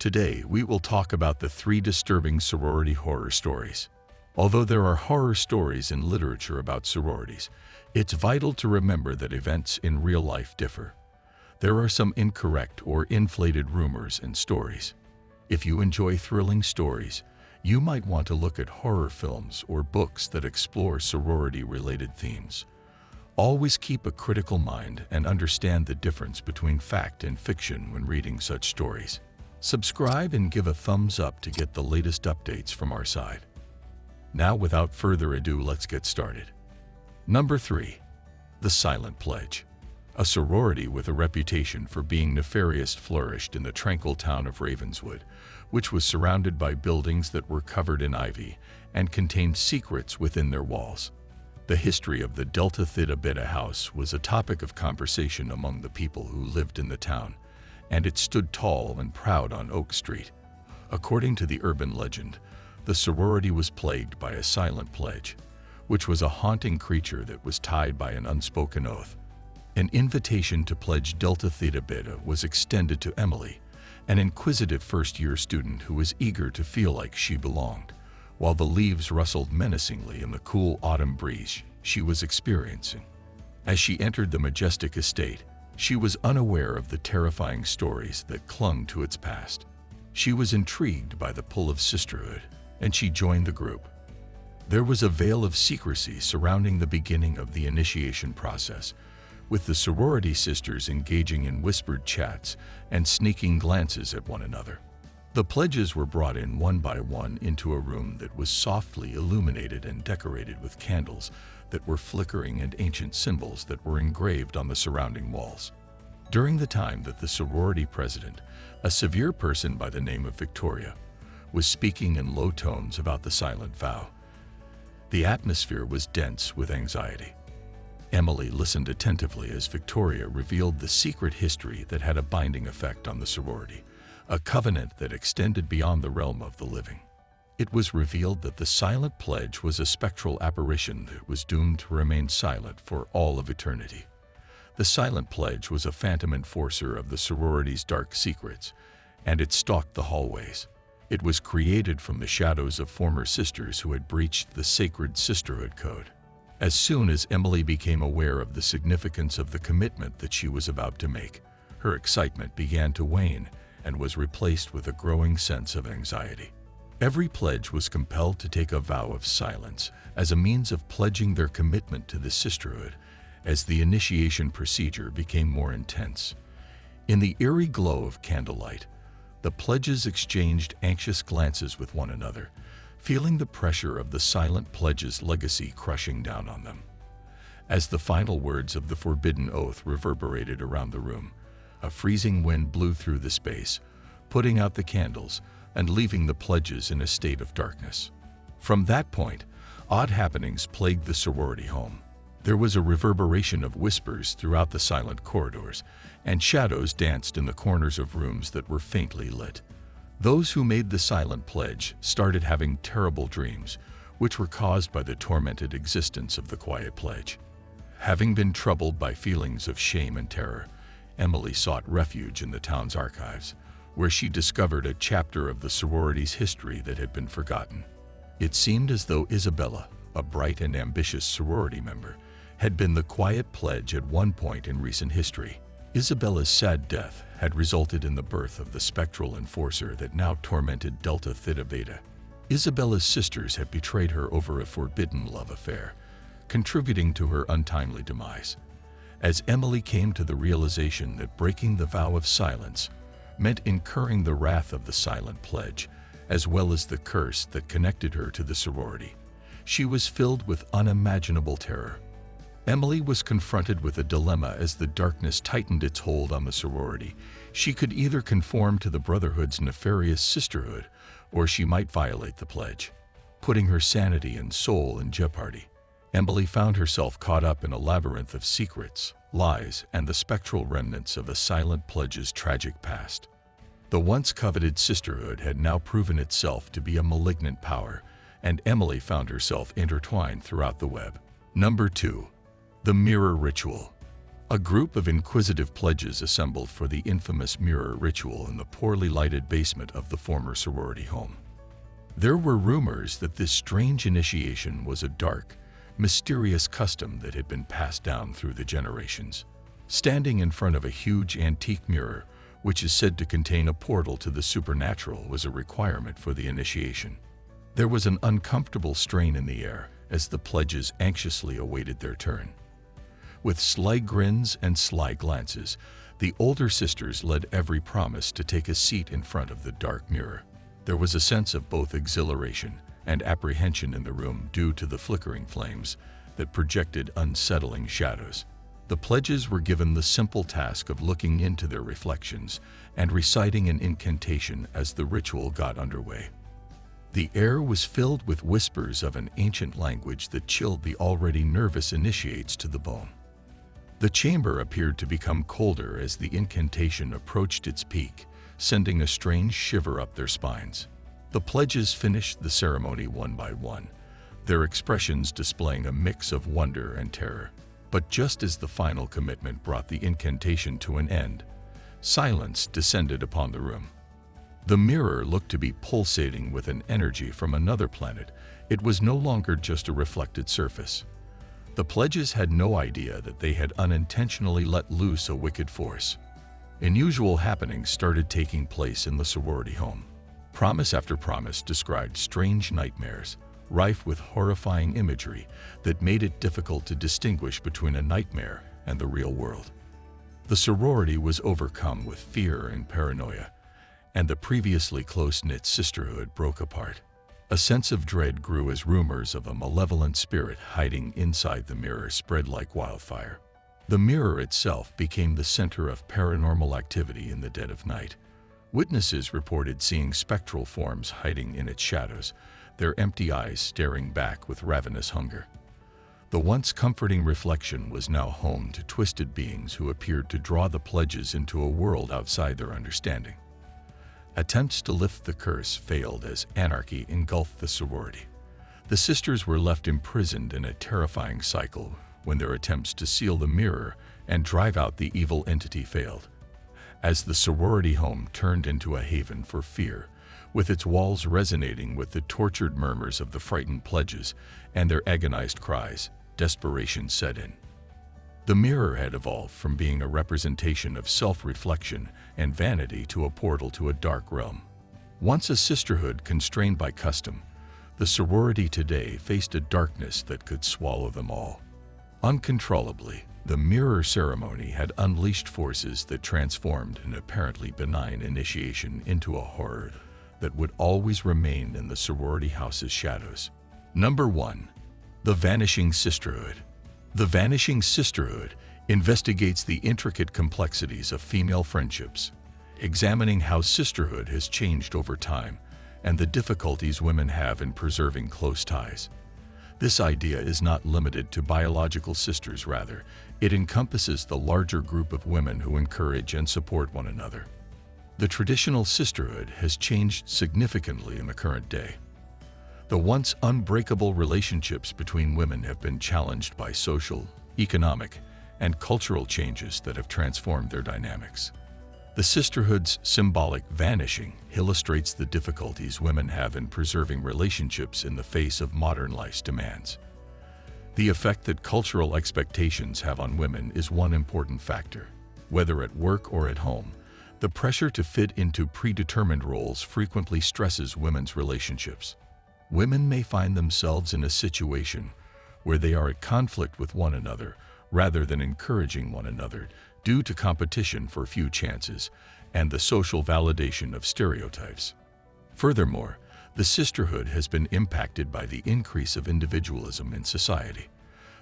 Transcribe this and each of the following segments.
Today, we will talk about the 3 disturbing sorority horror stories. Although there are horror stories in literature about sororities, it's vital to remember that events in real life differ. There are some incorrect or inflated rumors and stories. If you enjoy thrilling stories, you might want to look at horror films or books that explore sorority-related themes. Always keep a critical mind and understand the difference between fact and fiction when reading such stories. Subscribe and give a thumbs up to get the latest updates from our side. Now, without further ado, let's get started. Number 3. The Silent Pledge. A sorority with a reputation for being nefarious flourished in the tranquil town of Ravenswood, which was surrounded by buildings that were covered in ivy and contained secrets within their walls. The history of the Delta Theta Beta house was a topic of conversation among the people who lived in the town, and it stood tall and proud on Oak Street. According to the urban legend, the sorority was plagued by a silent pledge, which was a haunting creature that was tied by an unspoken oath. An invitation to pledge Delta Theta Beta was extended to Emily, an inquisitive first-year student who was eager to feel like she belonged, while the leaves rustled menacingly in the cool autumn breeze she was experiencing. As she entered the majestic estate, she was unaware of the terrifying stories that clung to its past. She was intrigued by the pull of sisterhood, and she joined the group. There was a veil of secrecy surrounding the beginning of the initiation process, with the sorority sisters engaging in whispered chats and sneaking glances at one another. The pledges were brought in one by one into a room that was softly illuminated and decorated with candles that were flickering and ancient symbols that were engraved on the surrounding walls. During the time that the sorority president, a severe person by the name of Victoria, was speaking in low tones about the silent vow, the atmosphere was dense with anxiety. Emily listened attentively as Victoria revealed the secret history that had a binding effect on the sorority, a covenant that extended beyond the realm of the living. It was revealed that the silent pledge was a spectral apparition that was doomed to remain silent for all of eternity. The silent pledge was a phantom enforcer of the sorority's dark secrets, and it stalked the hallways. It was created from the shadows of former sisters who had breached the sacred sisterhood code. As soon as Emily became aware of the significance of the commitment that she was about to make, her excitement began to wane and was replaced with a growing sense of anxiety. Every pledge was compelled to take a vow of silence as a means of pledging their commitment to the sisterhood as the initiation procedure became more intense. In the eerie glow of candlelight, the pledges exchanged anxious glances with one another, feeling the pressure of the silent pledge's legacy crushing down on them. As the final words of the forbidden oath reverberated around the room, a freezing wind blew through the space, putting out the candles and leaving the pledges in a state of darkness. From that point, odd happenings plagued the sorority home. There was a reverberation of whispers throughout the silent corridors, and shadows danced in the corners of rooms that were faintly lit. Those who made the silent pledge started having terrible dreams, which were caused by the tormented existence of the quiet pledge. Having been troubled by feelings of shame and terror, Emily sought refuge in the town's archives, where she discovered a chapter of the sorority's history that had been forgotten. It seemed as though Isabella, a bright and ambitious sorority member, had been the quiet pledge at one point in recent history. Isabella's sad death had resulted in the birth of the spectral enforcer that now tormented Delta Theta Beta. Isabella's sisters had betrayed her over a forbidden love affair, contributing to her untimely demise. As Emily came to the realization that breaking the vow of silence meant incurring the wrath of the silent pledge, as well as the curse that connected her to the sorority, she was filled with unimaginable terror. Emily was confronted with a dilemma as the darkness tightened its hold on the sorority. She could either conform to the Brotherhood's nefarious sisterhood, or she might violate the pledge, putting her sanity and soul in jeopardy. Emily found herself caught up in a labyrinth of secrets, lies, and the spectral remnants of a silent pledge's tragic past. The once coveted sisterhood had now proven itself to be a malignant power, and Emily found herself intertwined throughout the web. Number 2. The Mirror Ritual. A group of inquisitive pledges assembled for the infamous mirror ritual in the poorly lighted basement of the former sorority home. There were rumors that this strange initiation was a dark, mysterious custom that had been passed down through the generations. Standing in front of a huge antique mirror, which is said to contain a portal to the supernatural, was a requirement for the initiation. There was an uncomfortable strain in the air as the pledges anxiously awaited their turn. With sly grins and sly glances, the older sisters led every promise to take a seat in front of the dark mirror. There was a sense of both exhilaration and apprehension in the room due to the flickering flames that projected unsettling shadows. The pledges were given the simple task of looking into their reflections and reciting an incantation as the ritual got underway. The air was filled with whispers of an ancient language that chilled the already nervous initiates to the bone. The chamber appeared to become colder as the incantation approached its peak, sending a strange shiver up their spines. The pledges finished the ceremony one by one, their expressions displaying a mix of wonder and terror. But just as the final commitment brought the incantation to an end, silence descended upon the room. The mirror looked to be pulsating with an energy from another planet. It was no longer just a reflected surface. The pledges had no idea that they had unintentionally let loose a wicked force. Unusual happenings started taking place in the sorority home. Promise after promise described strange nightmares, rife with horrifying imagery that made it difficult to distinguish between a nightmare and the real world. The sorority was overcome with fear and paranoia, and the previously close-knit sisterhood broke apart. A sense of dread grew as rumors of a malevolent spirit hiding inside the mirror spread like wildfire. The mirror itself became the center of paranormal activity in the dead of night. Witnesses reported seeing spectral forms hiding in its shadows, their empty eyes staring back with ravenous hunger. The once comforting reflection was now home to twisted beings who appeared to draw the pledges into a world outside their understanding. Attempts to lift the curse failed as anarchy engulfed the sorority. The sisters were left imprisoned in a terrifying cycle when their attempts to seal the mirror and drive out the evil entity failed. As the sorority home turned into a haven for fear, with its walls resonating with the tortured murmurs of the frightened pledges and their agonized cries, desperation set in. The mirror had evolved from being a representation of self-reflection and vanity to a portal to a dark realm. Once a sisterhood constrained by custom, the sorority today faced a darkness that could swallow them all. Uncontrollably, the mirror ceremony had unleashed forces that transformed an apparently benign initiation into a horror that would always remain in the sorority house's shadows. Number 1. The Vanishing Sisterhood. The Vanishing Sisterhood investigates the intricate complexities of female friendships, examining how sisterhood has changed over time and the difficulties women have in preserving close ties. This idea is not limited to biological sisters, rather, it encompasses the larger group of women who encourage and support one another. The traditional sisterhood has changed significantly in the current day. The once unbreakable relationships between women have been challenged by social, economic, and cultural changes that have transformed their dynamics. The sisterhood's symbolic vanishing illustrates the difficulties women have in preserving relationships in the face of modern life's demands. The effect that cultural expectations have on women is one important factor. Whether at work or at home, the pressure to fit into predetermined roles frequently stresses women's relationships. Women may find themselves in a situation where they are at conflict with one another rather than encouraging one another due to competition for few chances and the social validation of stereotypes. Furthermore, the sisterhood has been impacted by the increase of individualism in society.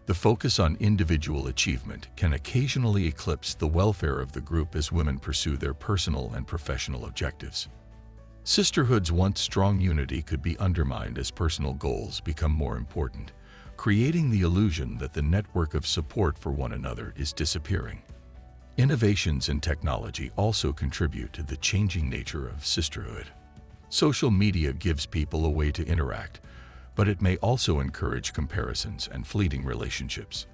The focus on individual achievement can occasionally eclipse the welfare of the group as women pursue their personal and professional objectives. Sisterhood's once strong unity could be undermined as personal goals become more important, creating the illusion that the network of support for one another is disappearing. Innovations in technology also contribute to the changing nature of sisterhood. Social media gives people a way to interact, but it may also encourage comparisons and fleeting relationships.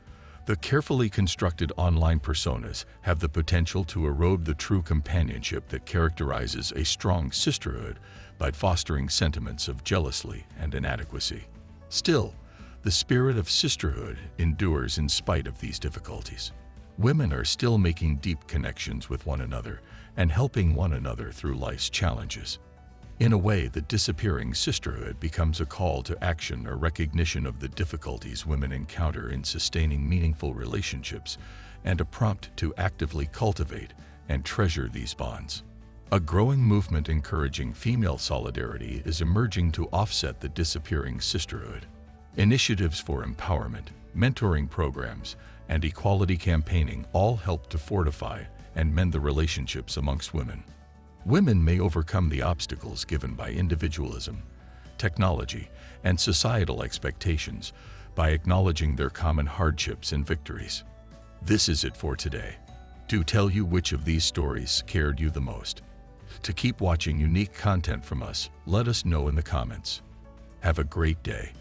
The carefully constructed online personas have the potential to erode the true companionship that characterizes a strong sisterhood by fostering sentiments of jealousy and inadequacy. Still, the spirit of sisterhood endures in spite of these difficulties. Women are still making deep connections with one another and helping one another through life's challenges. In a way, the disappearing sisterhood becomes a call to action or recognition of the difficulties women encounter in sustaining meaningful relationships and a prompt to actively cultivate and treasure these bonds. A growing movement encouraging female solidarity is emerging to offset the disappearing sisterhood. Initiatives for empowerment, mentoring programs, and equality campaigning all help to fortify and mend the relationships amongst women. Women may overcome the obstacles given by individualism, technology, and societal expectations by acknowledging their common hardships and victories. This is it for today. Do tell you which of these stories scared you the most. To keep watching unique content from us, let us know in the comments. Have a great day.